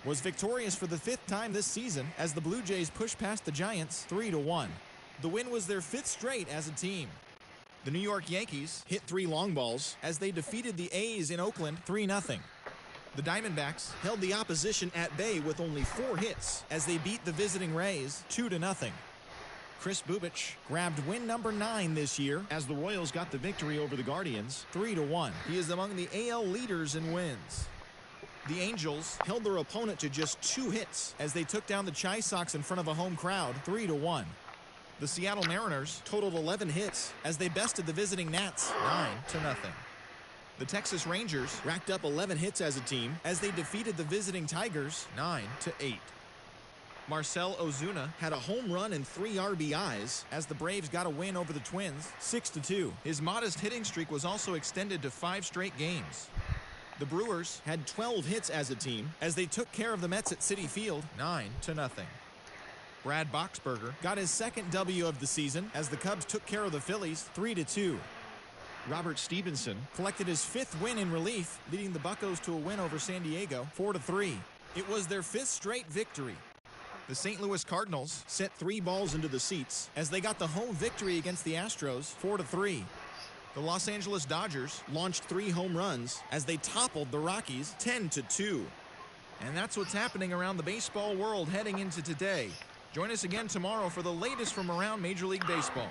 was victorious for the 5th time this season as the Blue Jays pushed past the Giants 3-1. The win was their 5th straight as a team. The New York Yankees hit 3 long balls as they defeated the A's in Oakland 3-0. The Diamondbacks held the opposition at bay with only 4 hits as they beat the visiting Rays 2-0. Chris Bubich grabbed win number 9 this year as the Royals got the victory over the Guardians 3-1. He is among the AL leaders in wins. The Angels held their opponent to just 2 hits as they took down the Chi Sox in front of a home crowd 3-1. The Seattle Mariners totaled 11 hits as they bested the visiting Nats 9-0. The Texas Rangers racked up 11 hits as a team as they defeated the visiting Tigers 9-8. Marcell Ozuna had a home run and 3 RBIs as the Braves got a win over the Twins 6-2. His modest hitting streak was also extended to 5 straight games. The Brewers had 12 hits as a team as they took care of the Mets at Citi Field 9-0. Brad Boxberger got his 2nd W of the season as the Cubs took care of the Phillies 3-2. Robert Stevenson collected his 5th win in relief, leading the Buccos to a win over San Diego 4-3. It was their 5th straight victory. The St. Louis Cardinals sent 3 balls into the seats as they got the home victory against the Astros 4-3. The Los Angeles Dodgers launched 3 home runs as they toppled the Rockies 10-2. And that's what's happening around the baseball world heading into today. Join us again tomorrow for the latest from around Major League Baseball.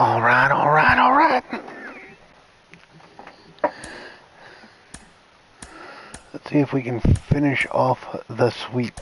All right. All right. Let's see if we can finish off the sweep.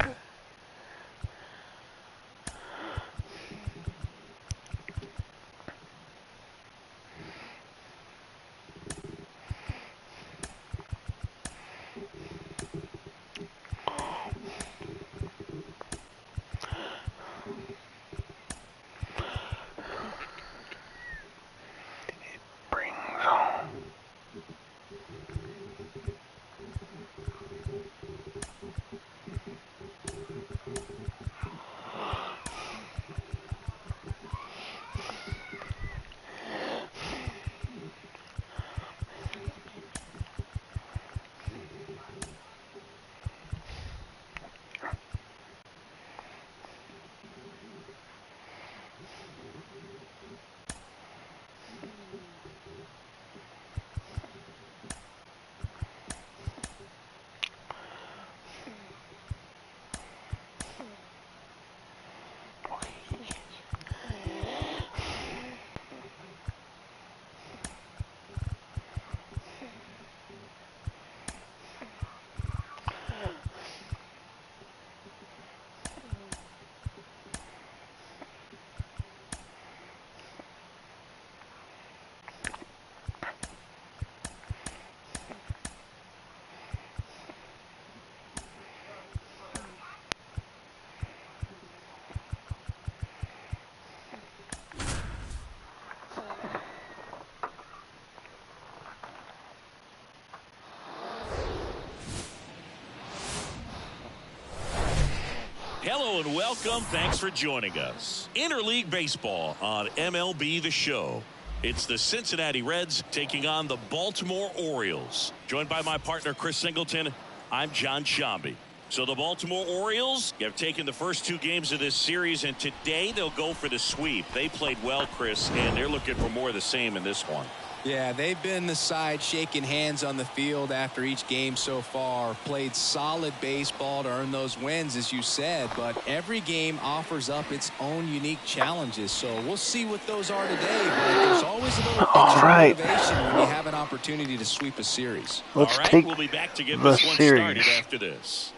Hello and welcome. Thanks for joining us. Interleague Baseball on MLB The Show. It's the Cincinnati Reds taking on the Baltimore Orioles. Joined by my partner, Chris Singleton, I'm John Shambi. So the Baltimore Orioles have taken the first 2 games of this series, and today they'll go for the sweep. They played well, Chris, and they're looking for more of the same in this one. Yeah, they've been the side shaking hands on the field after each game so far. Played solid baseball to earn those wins, as you said, but every game offers up its own unique challenges. So we'll see what those are today, but there's always a little extra motivation when you have an opportunity to sweep a series. Let's All right, take we'll be back to get the this one series. started after this.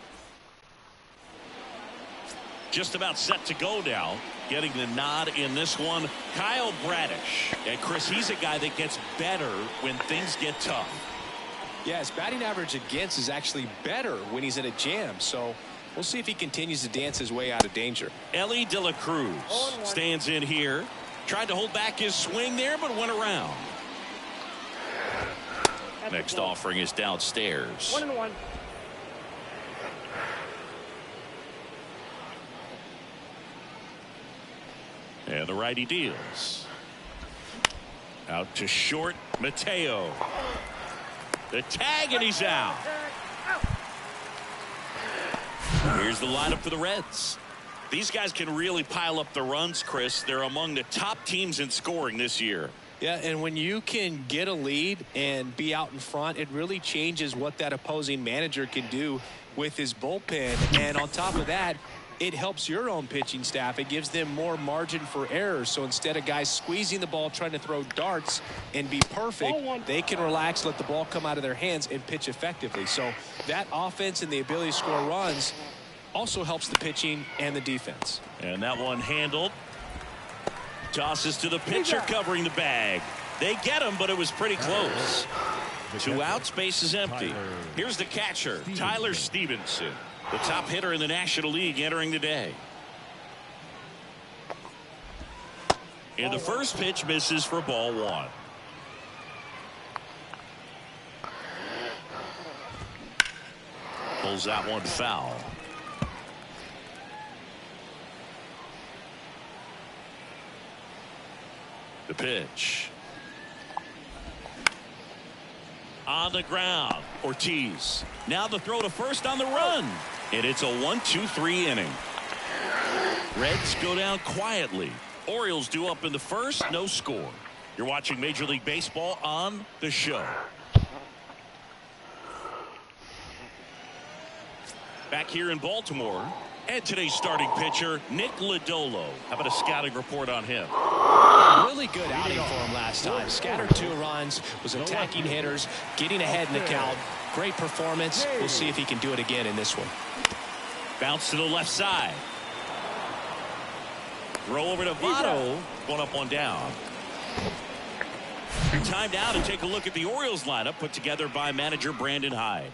Just about set to go now. Getting the nod in this one, Kyle Bradish. And Chris, he's a guy that gets better when things get tough. Yeah, his batting average against is actually better when he's in a jam. So we'll see if he continues to dance his way out of danger. Ellie De La Cruz stands in here. Tried to hold back his swing there, but went around. Next offering is downstairs. 1-1. And the righty deals. Out to short, Mateo. The tag, and he's out. Here's the lineup for the Reds. These guys can really pile up the runs, Chris. They're among the top teams in scoring this year. Yeah, and when you can get a lead and be out in front, it really changes what that opposing manager can do with his bullpen. And on top of that, it helps your own pitching staff. It gives them more margin for error. So instead of guys squeezing the ball, trying to throw darts and be perfect, they can relax, let the ball come out of their hands, and pitch effectively. So that offense and the ability to score runs also helps the pitching and the defense. And that one handled. Tosses to the pitcher, covering the bag. They get him, but it was pretty close. 2 outs, base is empty. Here's the catcher, Tyler Stevenson. The top hitter in the National League entering the day. And the first pitch misses for ball 1. Pulls that one foul. The pitch. On the ground, Ortiz. Now the throw to first on the run. And it's a 1-2-3 inning. Reds go down quietly. Orioles due up in the first, no score. You're watching Major League Baseball on The Show. Back here in Baltimore, and today's starting pitcher, Nick Lodolo. How about a scouting report on him? Really good outing for him last time. Scattered 2 runs, was attacking hitters, getting ahead in the count. Great performance. We'll see if he can do it again in this one. Bounce to the left side. Throw over to Votto. 1 up, 1 down. Time now to take a look at the Orioles lineup put together by manager Brandon Hyde.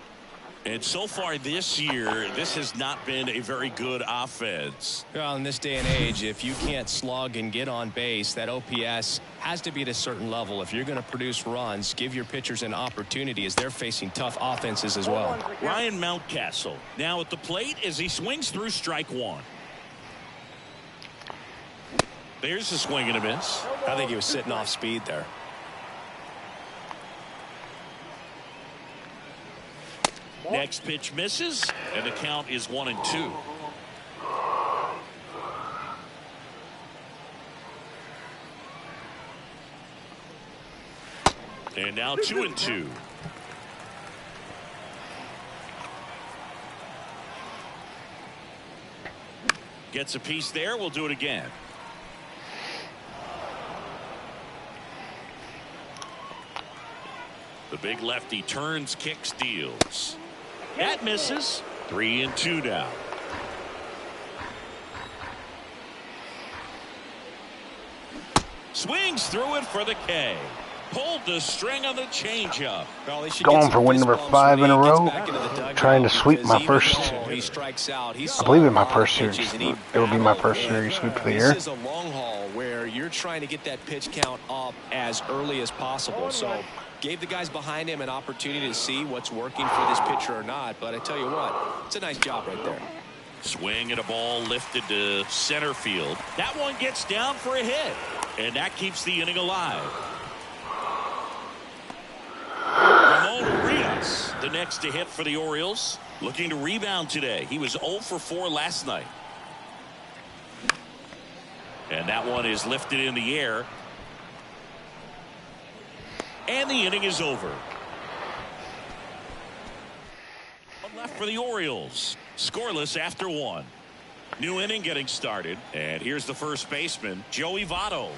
And so far this year, this has not been a very good offense. Well, in this day and age, if you can't slug and get on base, that OPS has to be at a certain level. If you're going to produce runs, give your pitchers an opportunity as they're facing tough offenses as well. Ryan Mountcastle now at the plate as he swings through strike 1. There's a swing and a miss. I think he was sitting off speed there. Next pitch misses, and the count is 1-2. And now 2-2. Gets a piece there. We'll do it again. The big lefty turns, kicks, deals. That misses. 3-2 now. Swings through it for the K. Pulled the string on the changeup. Well, Going for win number 5 in a row. Trying to sweep my first. I believe in my first series. It will be my first series sweep of the year. This is a long haul where you're trying to get that pitch count up as early as possible. So gave the guys behind him an opportunity to see what's working for this pitcher or not. But I tell you what, it's a nice job right there. Swing and a ball lifted to center field. That one gets down for a hit, and that keeps the inning alive. Ramon Urias, the next to hit for the Orioles, looking to rebound today. He was 0 for 4 last night. And that one is lifted in the air. And the inning is over. One left for the Orioles. Scoreless after 1. New inning getting started. And here's the first baseman, Joey Votto.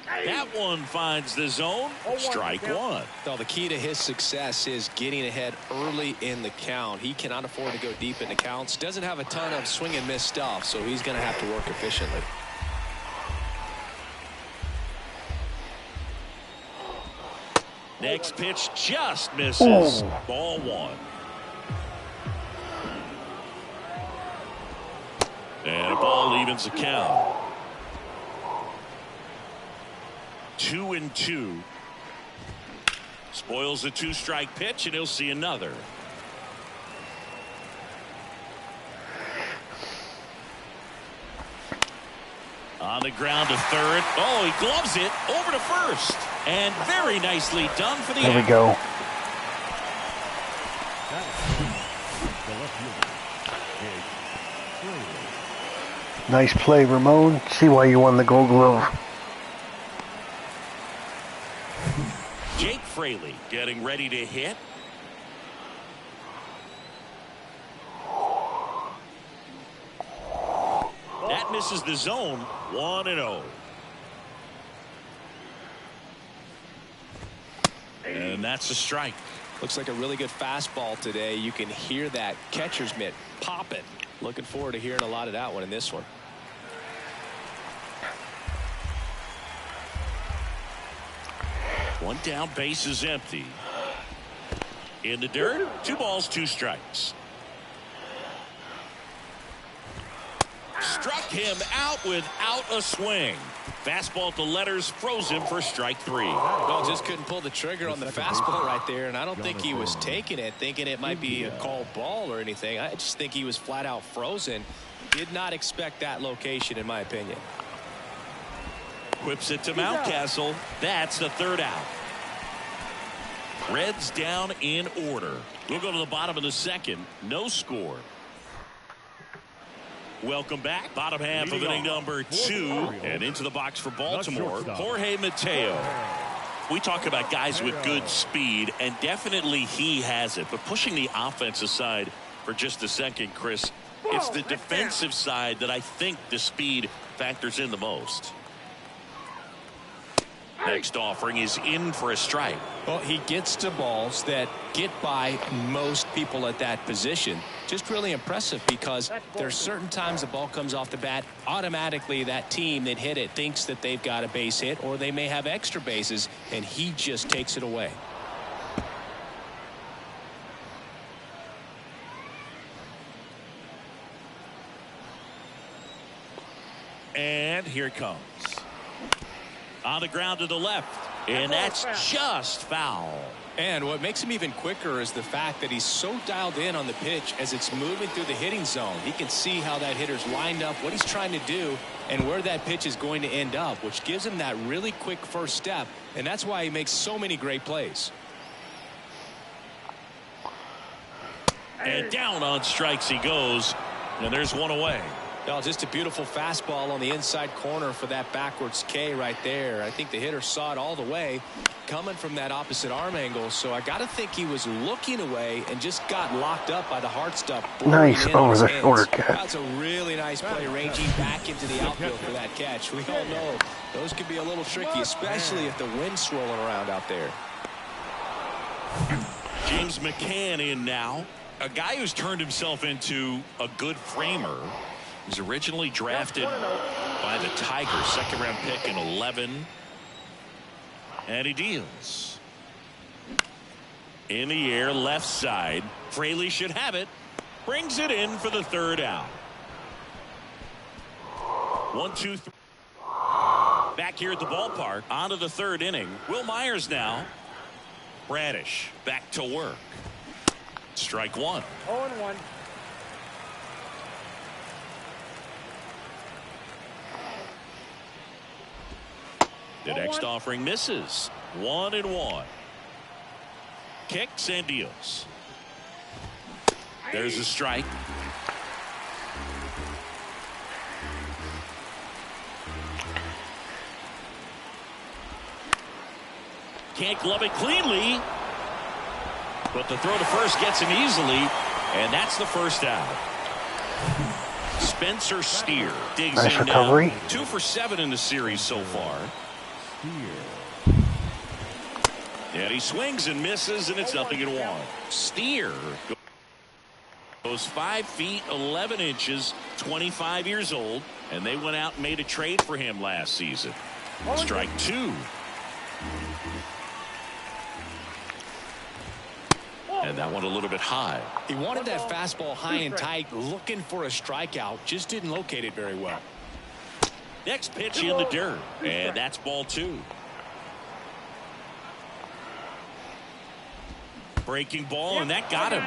That one finds the zone. Strike 1. Well, the key to his success is getting ahead early in the count. He cannot afford to go deep in the counts. Doesn't have a ton of swing and miss stuff, so he's going to have to work efficiently. Next pitch just misses. Ball 1. And a ball evens the count. 2-2. Spoils the 2-strike pitch, and he'll see another. On the ground to third. Oh, he gloves it over to first. And very nicely done for the There we go. Nice play, Ramon. See why you won the Gold Glove. Jake Fraley getting ready to hit. That misses the zone. 1-0. And that's a strike. Looks like a really good fastball today. You can hear that catcher's mitt popping. Looking forward to hearing a lot of that one in this one. One down, base is empty. In the dirt, 2 balls, 2 strikes. Struck him out without a swing. Fastball to letters froze him for strike 3. Well, just couldn't pull the trigger on the fastball right there, and I don't think he was taking it, thinking it might be a called ball or anything. I just think he was flat out frozen. Did not expect that location, in my opinion. Whips it to Mountcastle. That's the 3rd out. Reds down in order. We'll go to the bottom of the 2nd. No score. Welcome back. Bottom half of inning number 2. And into the box for Baltimore, Jorge Mateo. We talk about guys with good speed, and definitely he has it. But pushing the offense aside for just a second, Chris, it's the defensive side that I think the speed factors in the most. Next offering is in for a strike. Well, he gets to balls that get by most people at that position. Just really impressive, because there's certain times the ball comes off the bat, automatically that team that hit it thinks that they've got a base hit, or they may have extra bases, and he just takes it away. And here it comes. On the ground to the left, and that's just foul. And what makes him even quicker is the fact that he's so dialed in on the pitch as it's moving through the hitting zone. He can see how that hitter's lined up, what he's trying to do, and where that pitch is going to end up, which gives him that really quick first step, and that's why he makes so many great plays. And down on strikes he goes, and there's one away. Well, just a beautiful fastball on the inside corner for that backwards K right there. I think the hitter saw it all the way coming from that opposite arm angle, so I got to think he was looking away and just got locked up by the hard stuff. Nice over the shoulder catch. That's a really nice play, ranging back into the outfield for that catch. We all know those can be a little tricky, especially if the wind's swirling around out there. James McCann in now. A guy who's turned himself into a good framer. He was originally drafted by the Tigers, 2nd-round pick in 11. And he deals. In the air, left side. Fraley should have it. Brings it in for the 3rd out. 1-2-3. Back here at the ballpark. On to the 3rd inning. Will Myers now. Bradish back to work. Strike 1. 0-1. The next offering misses. 1-1. Kicks and deals. There's a strike. Can't glove it cleanly. But the throw to first gets him easily. And that's the first out. Spencer Steer digs Nice in recovery. now. 2 for 7 in the series so far. And he swings and misses, and it's 0-1. Steer goes 5 feet 11 inches, 25 years old, and they went out and made a trade for him last season. Strike 2. And that one a little bit high. He wanted that fastball high and tight, looking for a strikeout. Just didn't locate it very well. Next pitch in the dirt, and that's ball 2. Breaking ball, and that got him.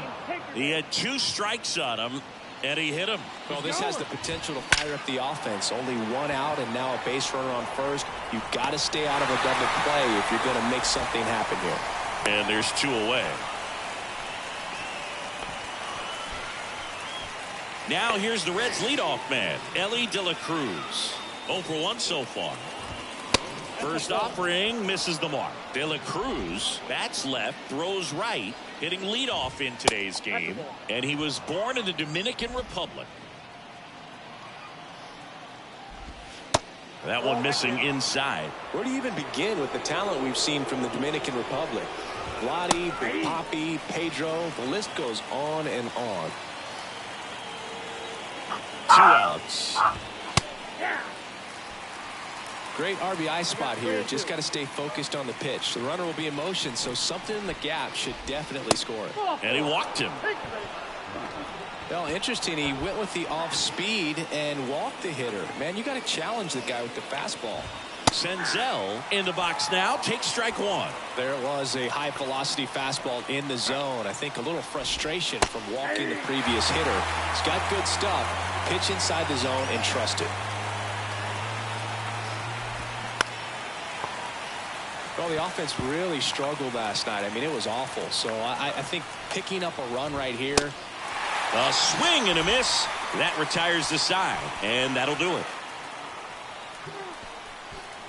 He had 2 strikes on him, and he hit him. Well, this has the potential to fire up the offense. Only 1 out and now a base runner on first. You've got to stay out of a double play if you're going to make something happen here. And there's 2 away. Now here's the Reds' leadoff man, Elly De La Cruz. 0 for 1 so far. First offering misses the mark. De La Cruz bats left, throws right, hitting leadoff in today's game. And he was born in the Dominican Republic. That one missing inside. Where do you even begin with the talent we've seen from the Dominican Republic? Vladi, Big Papi, Pedro, the list goes on and on. 2 outs. Great RBI spot here. Just got to stay focused on the pitch. The runner will be in motion, so something in the gap should definitely score it. And he walked him. Well, interesting. He went with the off speed and walked the hitter. Man, you got to challenge the guy with the fastball. Senzel in the box now. Takes strike 1. There it was, a high velocity fastball in the zone. I think a little frustration from walking the previous hitter. He's got good stuff. Pitch inside the zone and trust it. Well, the offense really struggled last night. I mean, it was awful. So I think picking up a run right here. A swing and a miss. That retires the side, and that'll do it.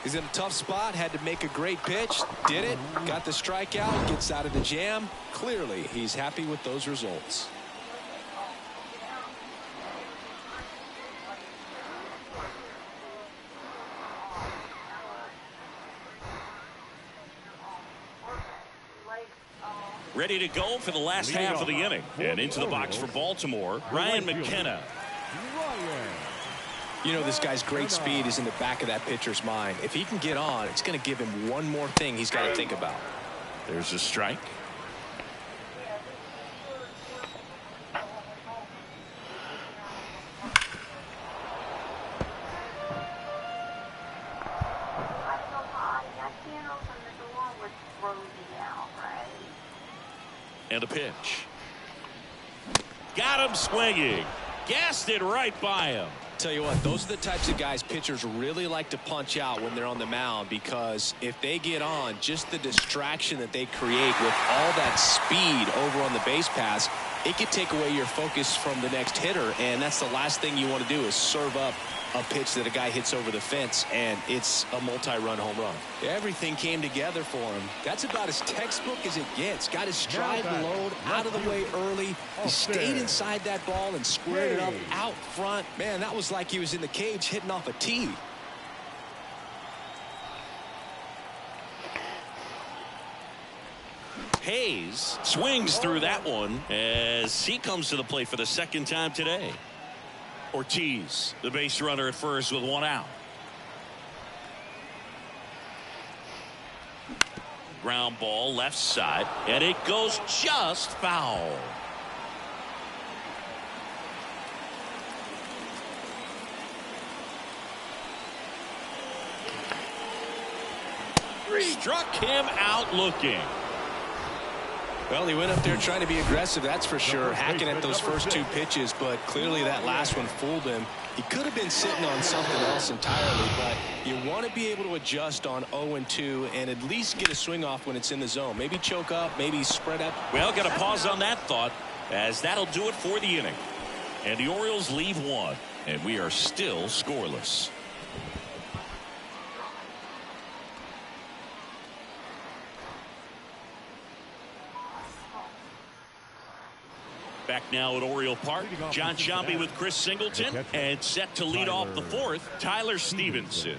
He's in a tough spot, had to make a great pitch, did it, got the strikeout, gets out of the jam. Clearly, he's happy with those results. Ready to go for the last half of the inning. And into the box for Baltimore, Ryan McKenna. You know, this guy's great speed is in the back of that pitcher's mind. If he can get on, it's going to give him one more thing he's got to think about. There's a strike. And a pitch. Got him swinging. Gassed it right by him. Tell you what, those are the types of guys pitchers really like to punch out when they're on the mound, because if they get on, just the distraction that they create with all that speed over on the base pass, it could take away your focus from the next hitter, and that's the last thing you want to do is serve up a pitch that a guy hits over the fence, and it's a multi-run home run. Everything came together for him. That's about as textbook as it gets. Got his stride load out of the way early. He stayed inside that ball and squared it up out front. Man, that was like he was in the cage hitting off a tee. Hayes swings through that one as he comes to the plate for the second time today. Ortiz, the base runner at first with 1 out. Ground ball left side, and it goes just foul. Struck him out looking. Well, he went up there trying to be aggressive, that's for sure, hacking at those first 2 pitches, but clearly that last one fooled him. He could have been sitting on something else entirely, but You want to be able to adjust on 0-2 and at least get a swing off when it's in the zone. Maybe choke up, maybe spread up. Well, got to pause on that thought, as that'll do it for the inning. And the Orioles leave one, and we are still scoreless. Back now at Oriole Park, John Sciambi with Chris Singleton, and set to lead off the fourth, Tyler Stevenson.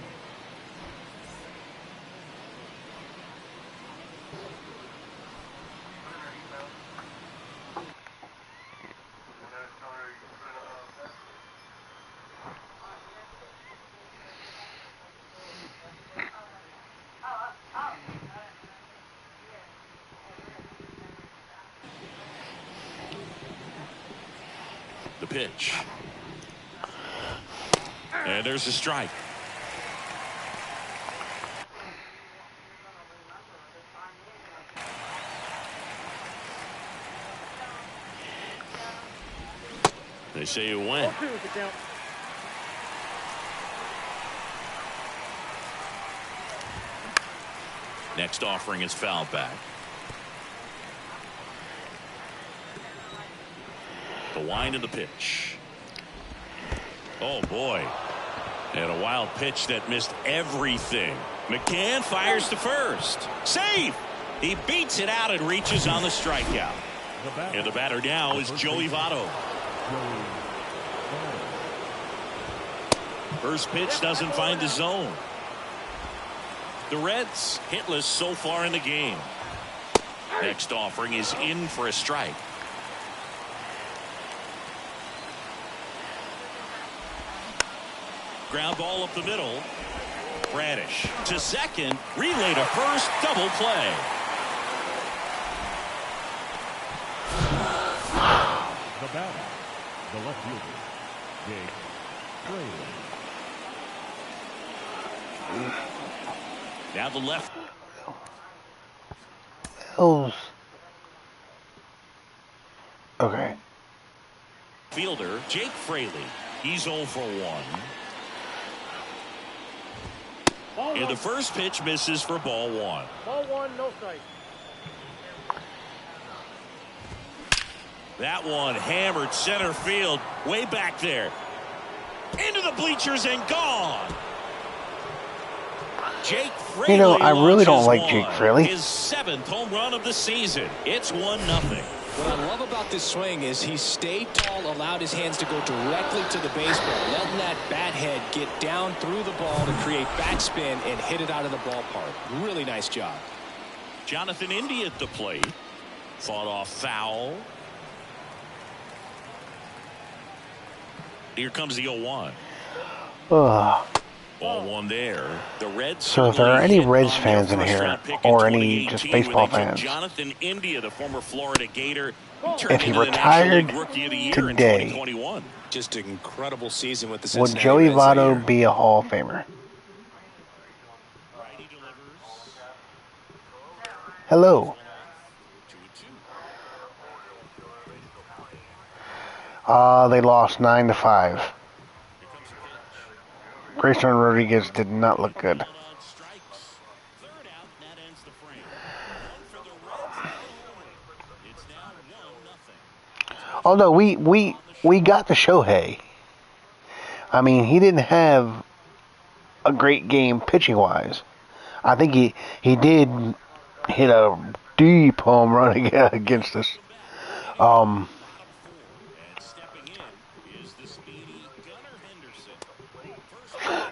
The pitch. And there's a strike. They say it went. Next offering is foul back. The wind of the pitch. Oh boy. And a wild pitch that missed everything. McCann fires to first. Save! He beats it out and reaches on the strikeout. And the batter now is Joey Votto. First pitch doesn't find the zone. The Reds hitless so far in the game. Next offering is in for a strike. Ground ball up the middle. Bradish to second. Relay to first. Double play. The batter, the left fielder, Jake Fraley. Now the left. Okay. Fielder, Jake Fraley. He's 0 for 1. And the first pitch misses for ball 1. Ball 1, no strike. That one hammered center field, way back there. Into the bleachers and gone. Jake Fraley. You know, I really don't like launches Jake Fraley. his 7th home run of the season. It's 1-0. What I love about this swing is he stayed tall, allowed his hands to go directly to the baseball, letting that bat head get down through the ball to create backspin and hit it out of the ballpark. Really nice job. Jonathan India at the plate. Fought off foul. Here comes the 0-1. Ugh. Ball 1 there. The Reds. So if there are any Reds fans in here, or any just baseball fans, Jonathan India, the former Florida Gator, if he retired today, just an incredible season with the would Cincinnati Joey Reds Votto be a Hall of Famer? Hello. They lost 9-5. Grayson Rodriguez did not look good. Although we got the Shohei. I mean, he didn't have a great game pitching wise. I think he did hit a deep home run against us.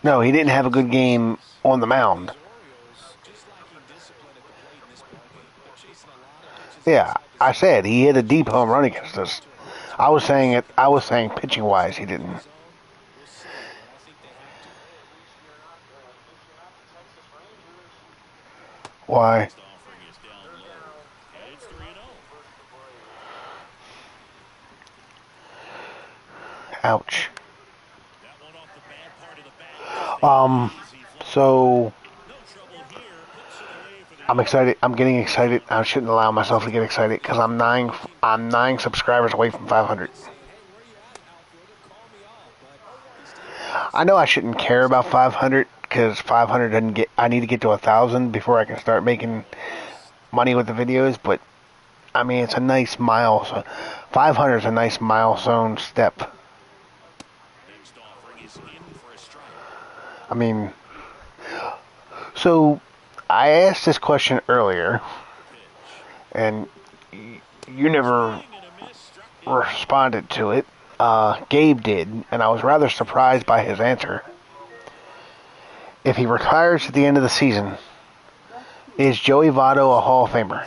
No, he didn't have a good game on the mound. Yeah, I said he hit a deep home run against us. I was saying pitching wise he didn't. Why? Ouch. So I'm excited. I'm getting excited. I shouldn't allow myself to get excited because I'm nine subscribers away from 500. I know I shouldn't care about 500 because 500 doesn't get. I need to get to 1,000 before I can start making money with the videos. But I mean, it's a nice milestone. 500 is a nice milestone step. I mean, so I asked this question earlier, and you never responded to it. Gabe did, and I was rather surprised by his answer. If he retires at the end of the season, is Joey Votto a Hall of Famer?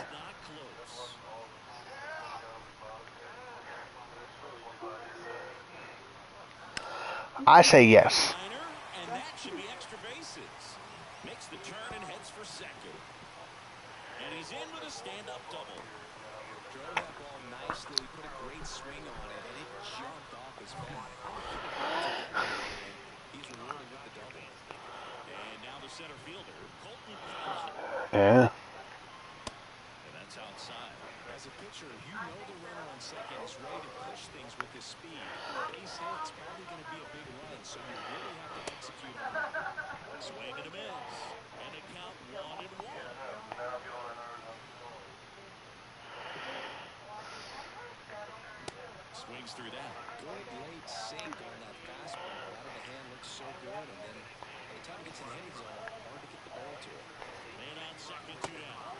I say yes. And that should be extra bases. Makes the turn and heads for second. And he's in with a stand-up double. Drove that ball nicely, put a great swing on it, and it jumped off his bat. He's rewarded with the double. And now the center fielder, Colton Cowser. Yeah. And that's outside. As a pitcher, you know the runner on second is ready to push things with his speed. Base hit's probably going to be a big run, so you really have to execute on that. Swing and a miss. And a count 1-1. Swings through that. Good late sink on that fastball. Out of the hand looks so good, and then by the time it gets in the hitting zone, hard to get the ball to it. Man on second, 2 down.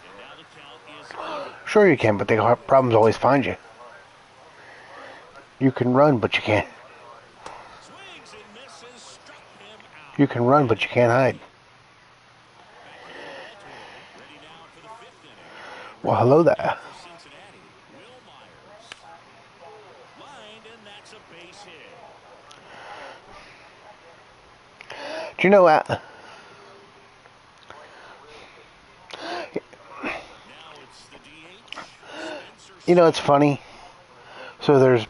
And now the count is even. Sure you can, but the problems always find you. You can run, but you can't. Swings and misses, struck him out. You can run, but you can't hide. Ready now for the 5th inning. Well, hello there. For Cincinnati, Will Myers. Lined, and that's a base hit. Do you know what? Now it's the DH. Spencer You know, it's funny. So there's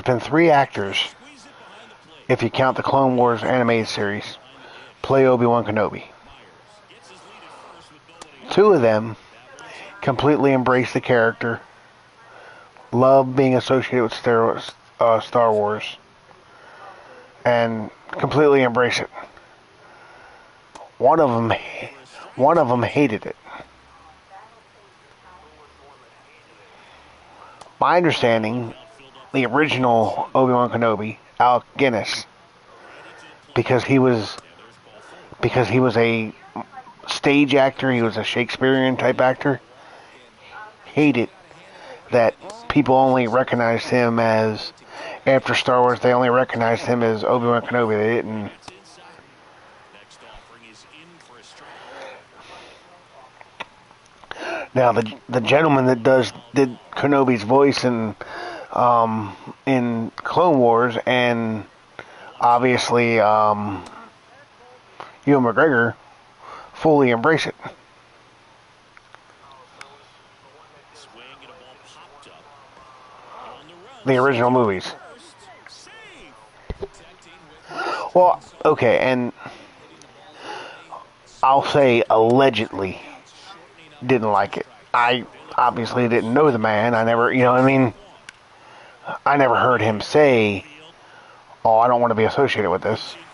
been 3 actors, squeeze it behind the plate. if you count the Clone Wars animated series, play Obi-Wan Kenobi. Myers gets his lead at first with nobody. 2 of them completely embrace the character, love being associated with Star Wars, and completely embrace it. One of them hated it. My understanding, the original Obi-Wan Kenobi, Alec Guinness, because he was a stage actor, he was a Shakespearean type actor, hated that people only recognized him as, after Star Wars, they only recognized him as Obi-Wan Kenobi. They didn't. Next offering is in for a strike. Now the gentleman that did Kenobi's voice in Clone Wars, and obviously Ewan McGregor, fully embrace it. Swing and a ball popped up. On the run. The original movies. First. Save. Well, okay, and I'll say allegedly didn't like it. I obviously didn't know the man. I never, I never heard him say, "Oh, I don't want to be associated with this." For it.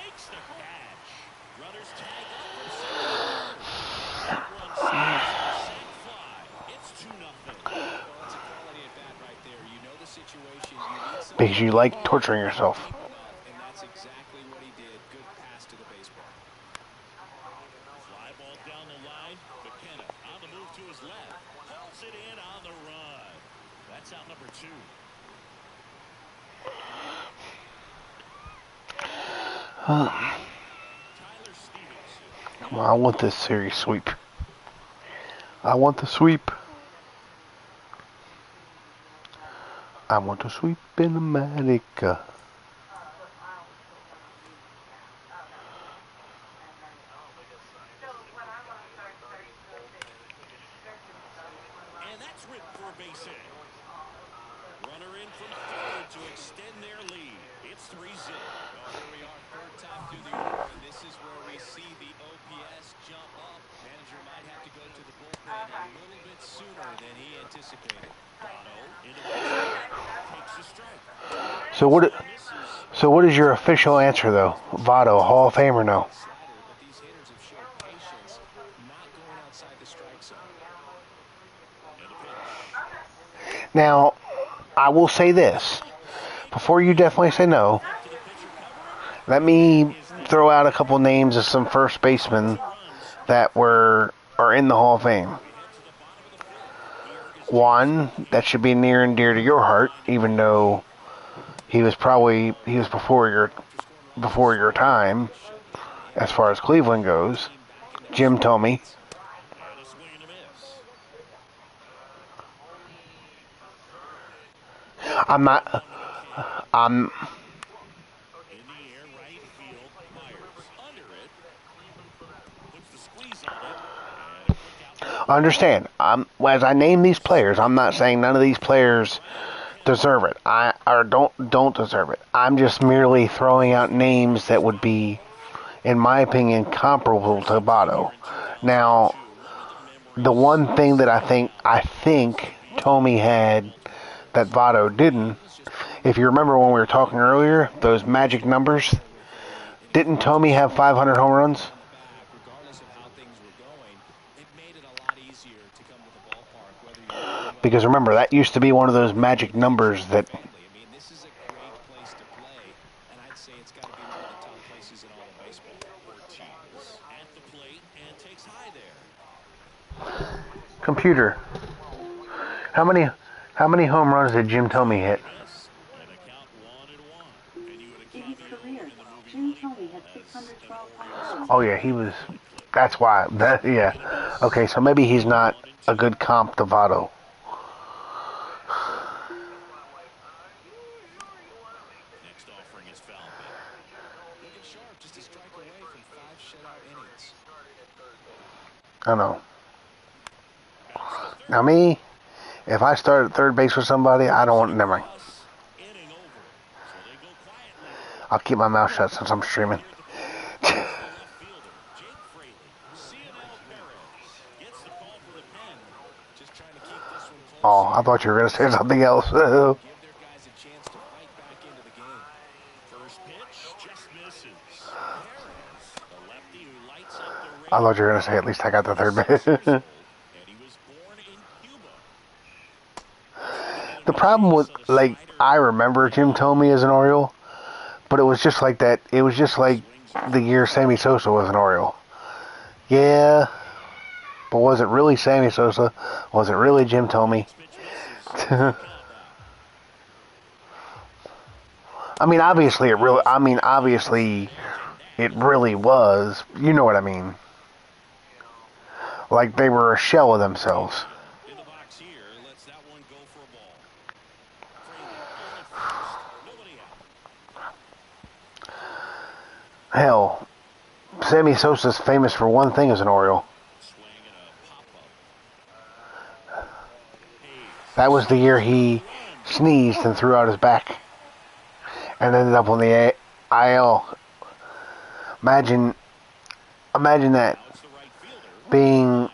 Makes the catch. Runners tag up for second. Sac fly. It's 2-0. That's a quality at bat right there. You know the situation. You need some Because you like torturing yourself. and that's exactly what he did. Good pass to the baseball. Fly ball down the line. McKenna on the move to his left. Hauls it in on the run. That's out number 2. Tyler Stevenson. Well, I want this series sweep. I want the sweep. I want to sweep in America. And that's ripped for a base hit. Runner in from third to extend their lead. It's 3-0. Well, here we are, third time through the order, and this is where we see the OPS jump up. Manager might have to go to the bullpen So what? So what is your official answer though? Votto, Hall of Fame or no? Now, I will say this before you definitely say no. Let me throw out a couple names of some first basemen that are in the Hall of Fame. One that should be near and dear to your heart, even though he was before your time as far as Cleveland goes. Jim Thome. I'm not. I'm. Understand. As I name these players, I'm not saying none of these players deserve it. Or don't deserve it. I'm just merely throwing out names that would be, in my opinion, comparable to Votto. Now, the one thing that I think Thome had that Votto didn't. If you remember when we were talking earlier, those magic numbers, didn't Thome have 500 home runs? Because remember, that used to be one of those magic numbers that. Computer, how many home runs did Jim Thome hit? In his career, Jim Thome had 612 home runs. Oh yeah, he was. That's why. Yeah. Okay, so maybe he's not a good comp to Votto. I know. Now me, if I start at third base with somebody, I don't want. Never mind. I'll keep my mouth shut since I'm streaming. Oh, I thought you were going to say something else. I thought you were going to say at least I got the third base. The problem with, like, I remember Jim Thome as an Oriole, but it was just like that. It was just like the year Sammy Sosa was an Oriole. Yeah, but was it really Sammy Sosa? Was it really Jim Thome? Obviously it really was. You know what I mean? Like they were a shell of themselves. Hell, Sammy Sosa's famous for one thing as an Oriole. That was the year he sneezed and threw out his back and ended up on the IL. Imagine that, being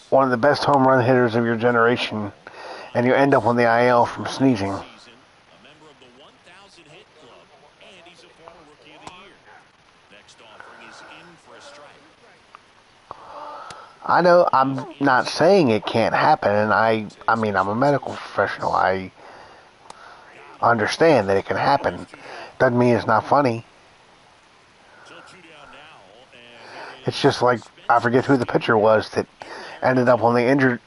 one of the best home run hitters of your generation, and you end up on the IL from sneezing. I know I'm not saying it can't happen, and I'm a medical professional. I understand that it can happen. Doesn't mean it's not funny. It's just like, I forget who the pitcher was that ended up on the injured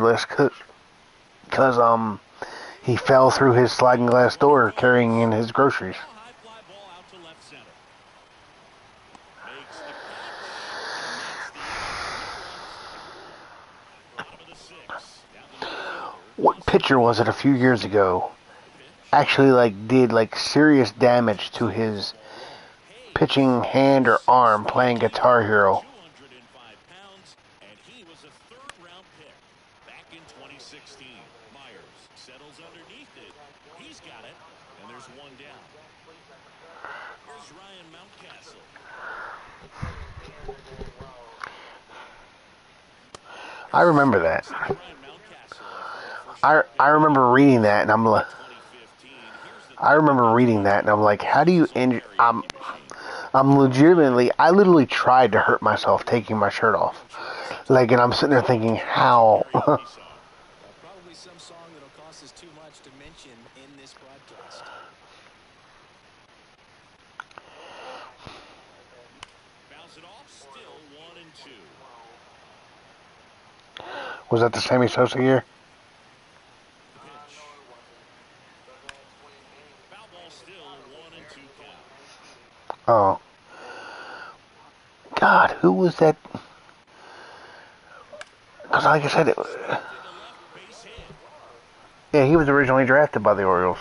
list because he fell through his sliding glass door carrying in his groceries. What pitcher was it a few years ago actually did serious damage to his pitching hand or arm playing Guitar Hero? I remember that. I remember reading that, and I'm like, how do you injure? I'm legitimately, I literally tried to hurt myself taking my shirt off. Like, and I'm sitting there thinking, how? Probably some song that'll cost us too much to mention in this broadcast. Fouls it off, still 1-2. Was that the Sammy Sosa year? The pitch. Foul ball still 1-2 count. Oh. God, who was that? Because like I said, yeah, he was originally drafted by the Orioles.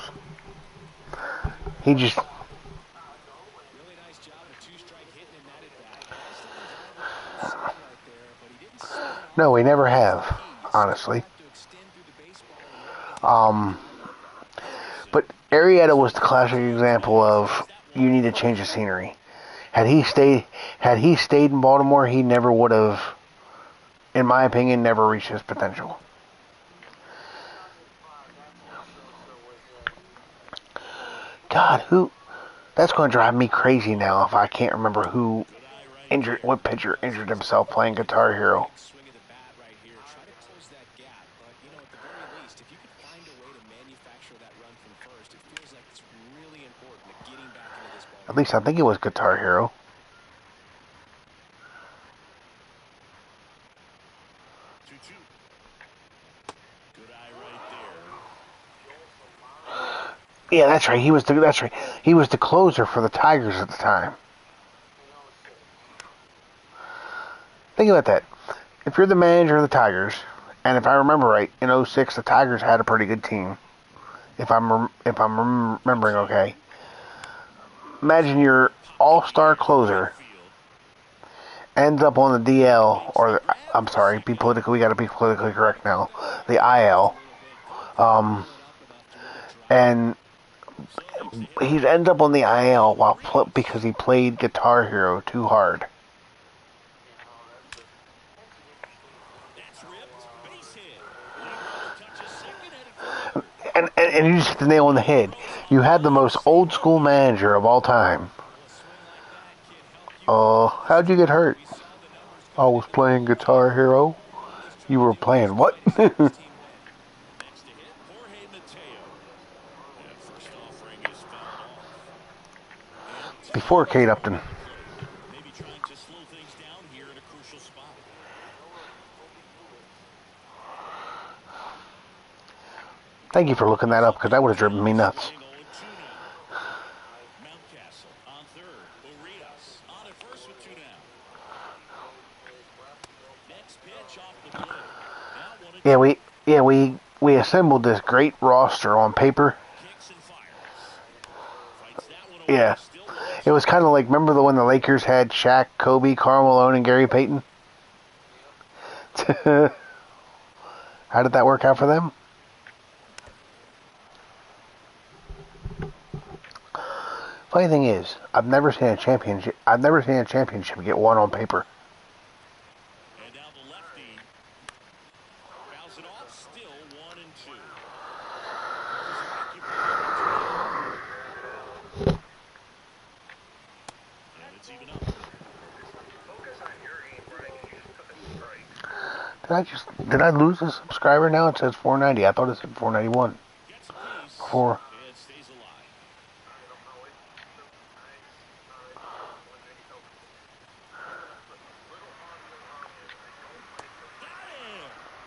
He just... Really nice job of a two-strike hitting in that at-bat. Nice line drive with a full swing right there, but he didn't spin off. No, we never have, honestly. But Arrieta was the classic example of you need to change the scenery. Had he stayed in Baltimore, he never would have, in my opinion, never reached his potential. God, who? That's going to drive me crazy now if I can't remember what pitcher injured himself playing Guitar Hero. Swing of the bat right here. Try to close that gap, but you know, at the very least, if you could find a way to manufacture that run from first, it feels like it's really important to getting back into this ball. At least I think it was Guitar Hero. 2-2. Good eye right there. Yeah, that's right. He was the closer for the Tigers at the time. Think about that. If you're the manager of the Tigers, and if I remember right, in 06 the Tigers had a pretty good team. If I'm remembering okay. Imagine your all-star closer ends up on the DL, or I'm sorry, we got to be politically correct now. The IL, and he ends up on the IL because he played Guitar Hero too hard. And you just hit the nail on the head. You had the most old school manager of all time. How'd you get hurt? I was playing Guitar Hero. You were playing what? Before Kate Upton. Maybe trying to slow things down here at a crucial spot. Thank you for looking that up, because that would have driven me nuts. Mountcastle on third. Orioles on at first with 2 down. Next pitch off the plate. We assembled this great roster on paper. Yeah. It was kind of like, remember when the Lakers had Shaq, Kobe, Karl Malone, and Gary Payton? How did that work out for them? Funny thing is, I've never seen a championship get won on paper. And now the lefty fouls it off, still 1-2. And it's even up. Did I lose a subscriber now? It says 490. I thought it said 491. Before. It stays alive.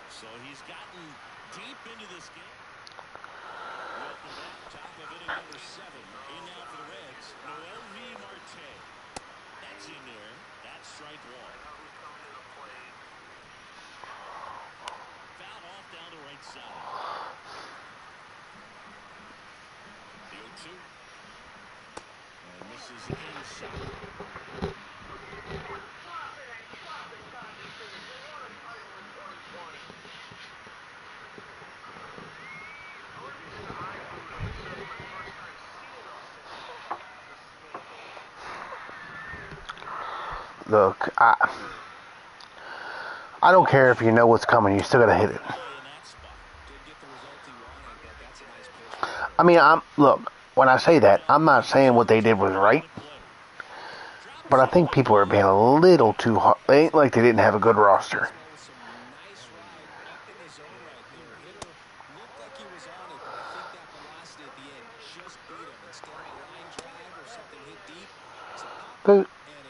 So he's gotten deep into this game. Welcome back. Top of inning number 7. In now for the Reds, Noel V. Marte. That's in there. That's strike 1. Foul off down the right side. The 0-2. And this is inside. Look, I don't care if you know what's coming. You still got to hit it. I mean, look, when I say that, I'm not saying what they did was right. But I think people are being a little too hard. They ain't like they didn't have a good roster.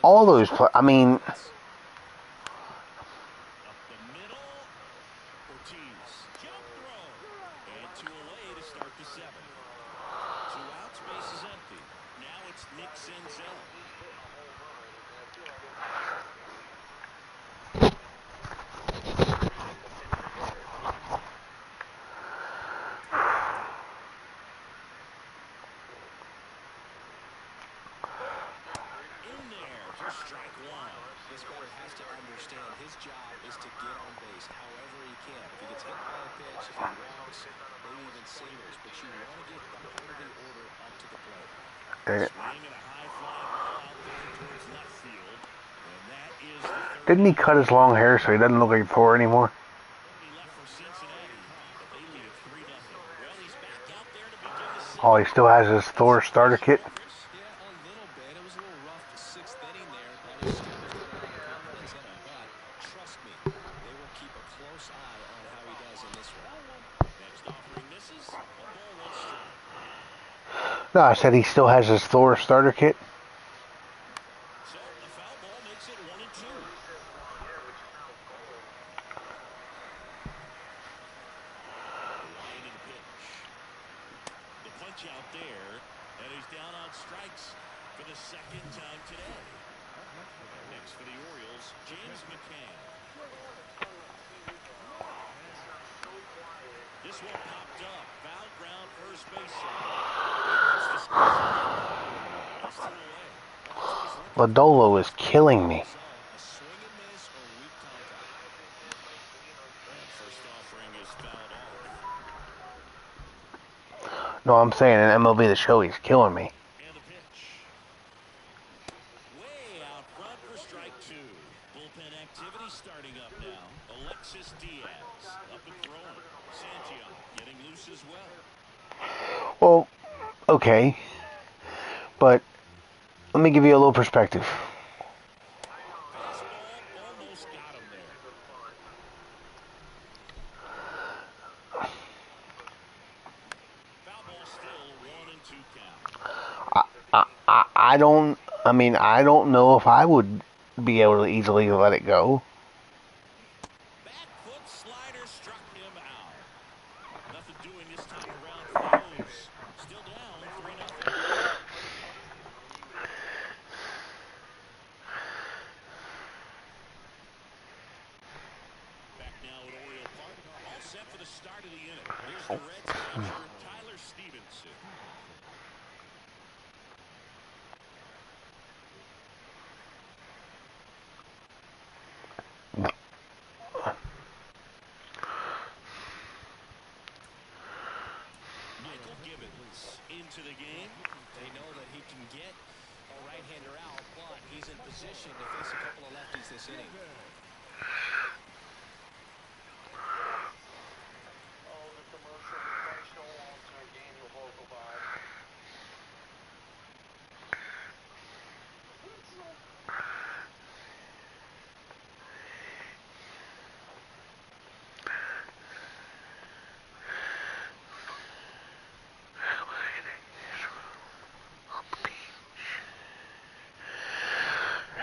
All those, I mean, didn't he cut his long hair so he doesn't look like Thor anymore? Oh, he still has his Thor starter kit? No, I said he still has his Thor starter kit. Lodolo is killing me. No, I'm saying in MLB The Show, he's killing me. Well, okay, but let me give you a little perspective. I don't know if I would be able to easily let it go. Into the game. They know that he can get a right-hander out, but he's in position to face a couple of lefties this inning.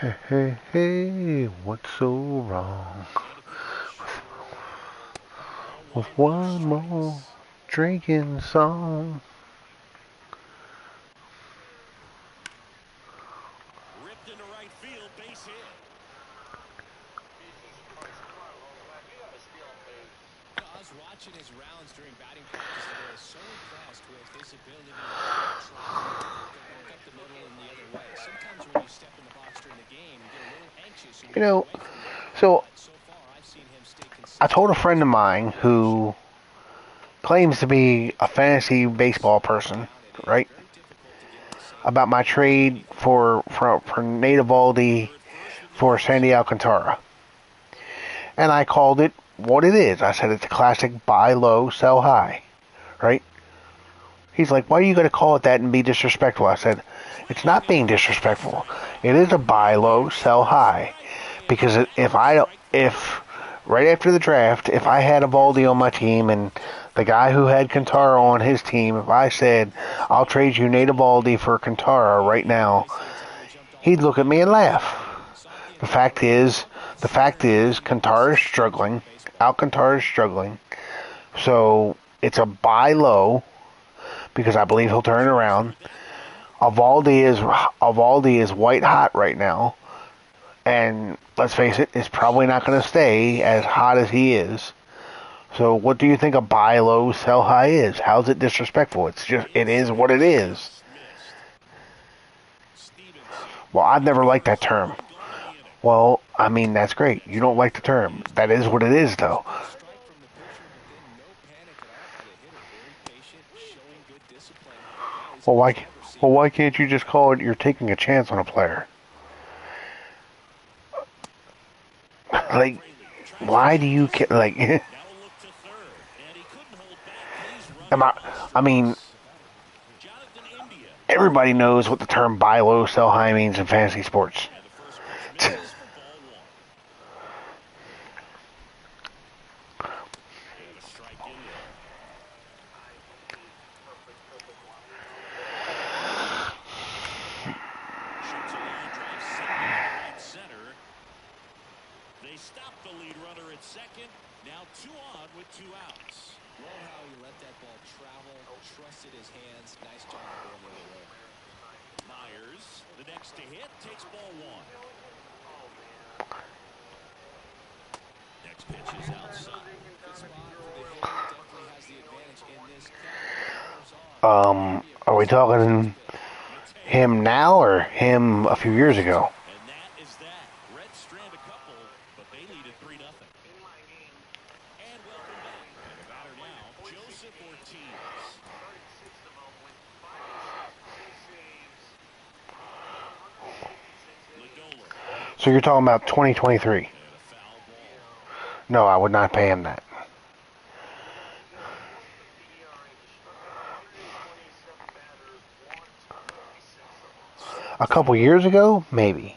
Hey, hey, hey, what's so wrong with one more drinking song? Ripped into right field, base hit. I was watching his rounds during batting practice today. So impressed with his ability to work up the middle and the other way. Sometimes when you step in the box during the game, you get a little anxious. You know, so I told a friend of mine who claims to be a fantasy baseball person, right, about my trade for Nate Eovaldi for Sandy Alcantara. And I called it what it is. I said it's a classic buy low, sell high. Right? He's like, why are you going to call it that and be disrespectful? I said, it's not being disrespectful. It is a buy low, sell high. Because if right after the draft, if I had Evaldi on my team and the guy who had Cantara on his team, if I said, I'll trade you Nate Evaldi for Cantara right now, he'd look at me and laugh. The fact is, Cantara is struggling. Alcantara is struggling. So it's a buy low because I believe he'll turn it around. Evaldi is white hot right now, and let's face it, it's probably not going to stay as hot as he is. So what do you think a buy low, sell high is? How's it disrespectful? It is what it is. Well, I've never liked that term. Well, I mean, that's great. You don't like the term. That is what it is, though. Well, why can't you just call it you're taking a chance on a player? Like, why do you like? I mean, everybody knows what the term buy low, sell high means in fantasy sports. They stop the lead runner at second. Now 2 on with 2 outs. Love how he let that ball travel, trusted his hands. Nice job going the other way. Myers, the next to hit, takes ball 1. Next pitch is outside. Good spot for the hitter. Definitely has the advantage in this count. Are we talking him now or him a few years ago? And that is that. Reds strand a couple, but they lead at 3-0. And welcome back. And the batter now, Joseph Ortiz. So you're talking about 2023? No, I would not pay him that. A couple years ago, maybe.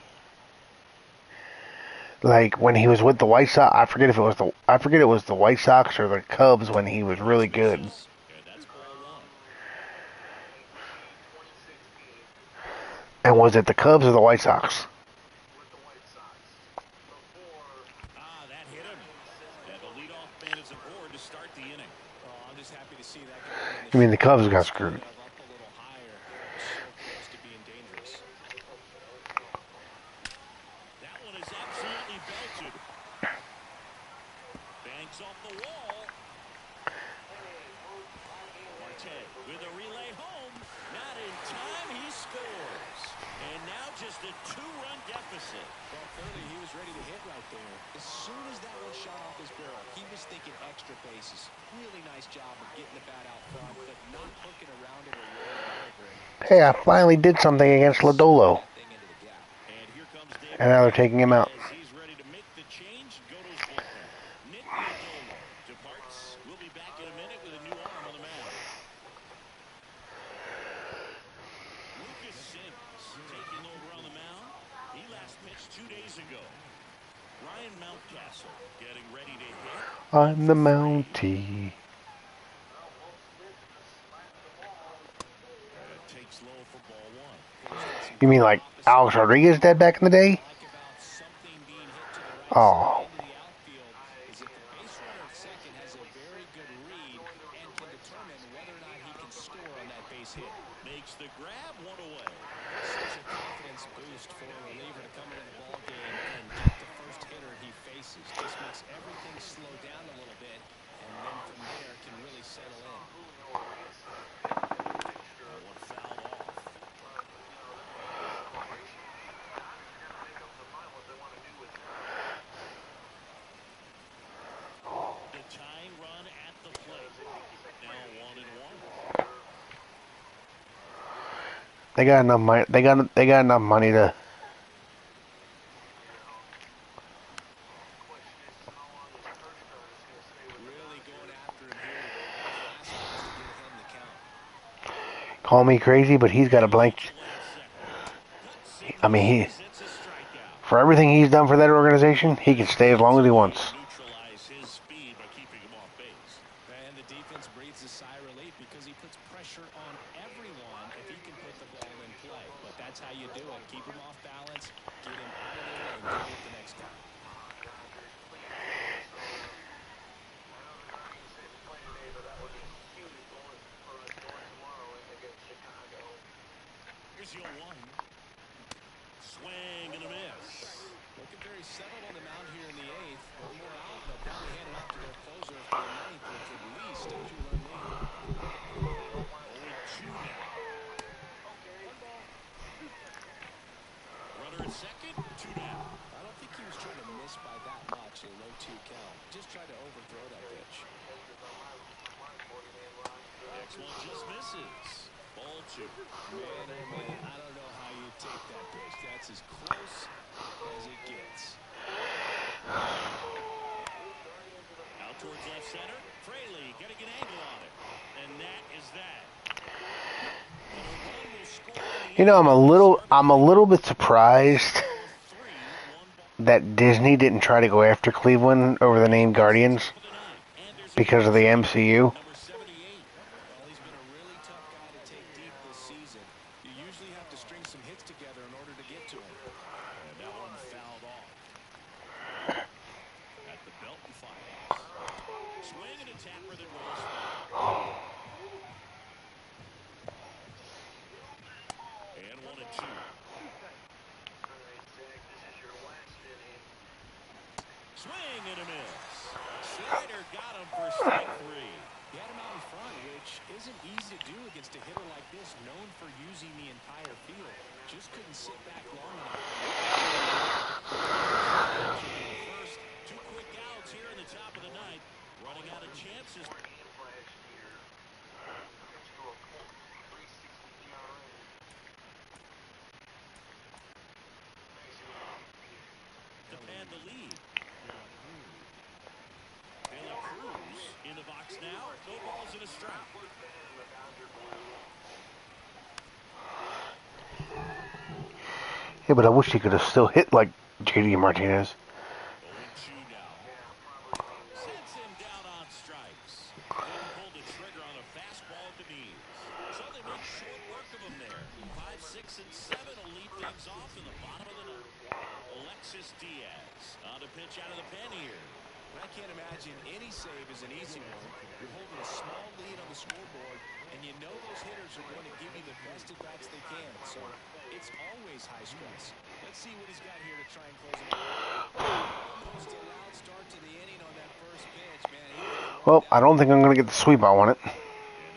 Like when he was with the White Sox, I forget it was the White Sox or the Cubs when he was really good. And was it the Cubs or the White Sox? That hit him. And the leadoff man is aboard to start the inning. Oh, I'm just happy to see that. You mean the Cubs got screwed? That one is absolutely belted. Banks off the wall. Marte with a relay home. Not in time. He scores. And now just a 2-run deficit. Well, clearly he was ready to hit right there. As soon as that one shot off his barrel, he was thinking extra bases. Really nice job of getting the bat out front, but not hooking around it or rolling over it. Hey, I finally did something against Lodolo. And here comes David. And now they're taking him out. As he's ready to make the change, go to his bullpen. Nick Lodolo departs. We'll be back in a minute with a new arm on the mound. Lucas Sims taking over on the mound. He last pitched 2 days ago. Ryan Mountcastle getting ready to hit. I'm the Mountie. Takes low for ball 1. You mean like Alex Rodriguez did back in the day? Oh. Makes the grab, 1 away. Such a confidence boost for a reliever to come into the ball game and get the first hitter he faces. Just makes everything slow down a little bit, and then from there can really settle in. One fouled off. The tying run at the plate. Now 1-1. They got enough money. They got enough money to. call me crazy, but he's got a blank. I mean, for everything he's done for that organization, he can stay as long as he wants. Neutralize his speed by keeping him off base. And the defense breathes a sigh of relief because he puts pressure on everyone if he can put the ball in play. But that's how you do it. Keep him off balance, get him out of the way, and go with the next guy. Here's your one. Swing and a miss. Looking very settled on the mound here in the eighth. One more out, and they'll probably hand it off to their closer for the ninth, which at least a two-run lead. 0-2 now. Runner at second, 2 down. I don't think he was trying to miss by that much, a low 2 count. Just tried to overthrow that pitch. Next one just misses. Ball 2. Man, oh man, I don't know how you take that pitch. That's as close as it gets. Out towards left center. Fraley getting an angle on it. And that is that. You know, I'm a little bit surprised that Disney didn't try to go after Cleveland over the name Guardians because of the MCU. Well, he's been a really tough guy to take deep this season. You usually have to string some hits together in order to get to him. And that one fouled off. At the belt and fires. Swing and a tapper that goes foul. And 1-2. Swing and a miss. Slider got him for strike 3. He had him out in front, which isn't easy to do against a hitter like this, known for using the entire field. Just couldn't sit back long enough. First, 2 quick outs here in the top of the ninth. Running out of chances. To pad the lead. Taylor Cruz in the box now. No balls and a strike. Yeah, but I wish he could have still hit like JD Martinez. 0-2 now. Sends him down on strikes. Didn't pull the trigger on a fastball at the knees. So they make short work of him there. 5, 6, and 7 will lead things off in the bottom of the ninth. Alexis Diaz on to pitch out of the pen here. I can't imagine any save is an easy one. You're holding a small lead on the scoreboard, and you know those hitters are going to give you the best at-bats they can. So it's always high stress. Let's see what he's got here to try and close it out. Almost a loud start to the inning on that first pitch, man. Well, I don't think I'm going to get the sweep I want it. And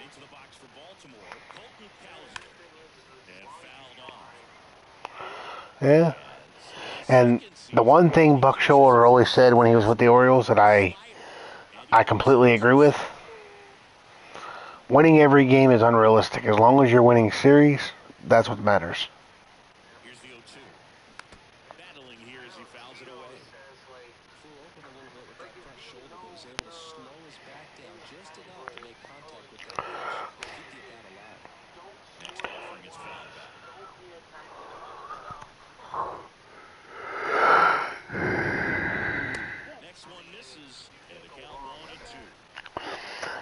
into the box for Baltimore. Colton Cowser. And fouled off. Yeah. And the one thing Buck Showalter always said when he was with the Orioles that I completely agree with, winning every game is unrealistic. As long as you're winning series, that's what matters. Here's the 0-2. Battling here as he fouls it away. Flew open a little bit with that front shoulder, but was able to slow his back down just enough to make contact with that pitch. Keep the at-bat alive. Next offering is fouled back. Next one misses, and the count 1-2.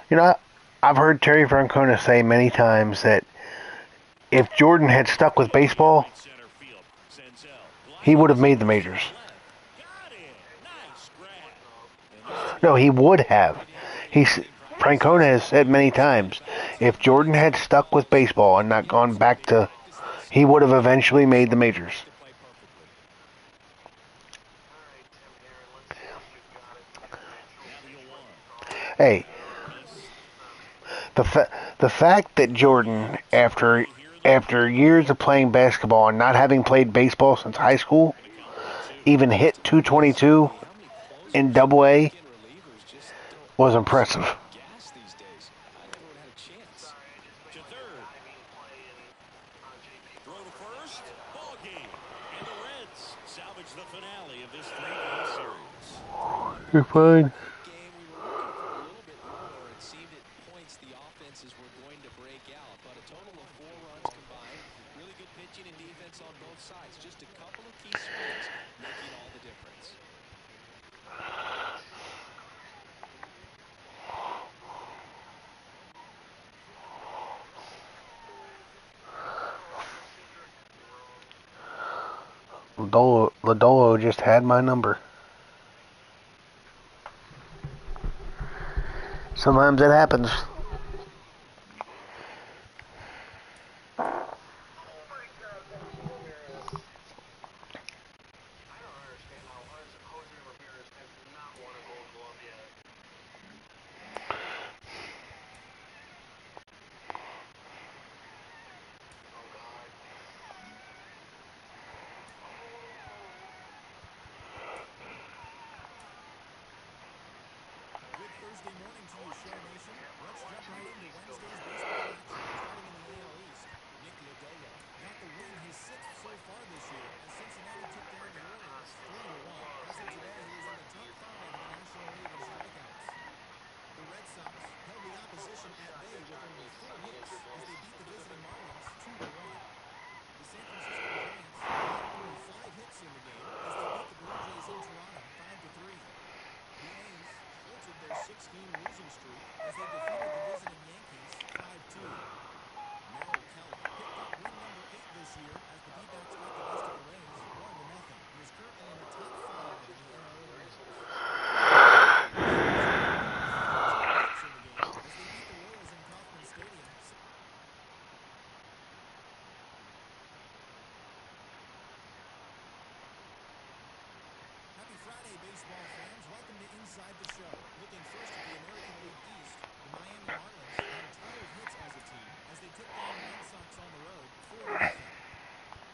You know, I've heard Terry Francona say many times that if Jordan had stuck with baseball, Center field. Senzel. he would have made the majors. Got it. Nice grab. No, he would have. Francona has said many times, if Jordan had stuck with baseball and not gone back to, he would have eventually made the majors. Hey, the fact that Jordan, after years of playing basketball and not having played baseball since high school, even hit 222 in Double-A was impressive. Gas these days. I never would have had a chance. To third. Throw to first. Ball game. And the Reds salvage the finale of this 3-game series. You're fine. Game we were looking for a little bit more. It seemed at points the offenses were going to break out, but a total of 4 Lodolo just had my number. Sometimes it happens. Good Thursday morning to you, Show Nation. Let's jump right into Wednesday's baseball action. Starting in the AL East, Nick Lodolo got the win, his 6th so far this year, as Cincinnati took down the Orioles 3-1. As of today, he is in the top 5 of the National League in strikeouts. The Red Sox held the opposition at bay with only 4 hits as they beat the visiting Marlins 2-1. The San Francisco Giants allowed only 5 hits in the game as they beat the Blue Jays in Toronto 5-3. The A's halted their 6-game losing streak as they defeated the visiting Yankees 5-2. Merrill Kelly picked up win number 8 this year as the D-backs got the best of the Rays 1-0. He is currently in the top 5 in the NL wins. Hits in the game as they beat the Royals in Kauffman Stadium. Happy Friday, baseball fans. Welcome to Inside the Show. Looking first at the American League East, the Miami Marlins had 12 hits as a team as they took down the Red Sox on the road 4-0.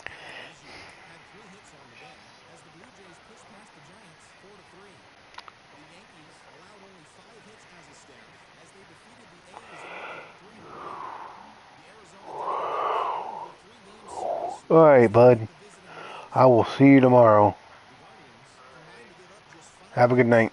Cavan Biggio had 3 hits on the day as the Blue Jays pushed past the Giants 4-3. The Yankees allowed only 5 hits as a staff as they defeated the A's in Oakland 3-1. The Arizona Diamondbacks earned the 3-game series sweep All as right, they beat bud. the visiting Royals I will see you tomorrow. The Guardians combined to give up just 5 Have a good hits. night.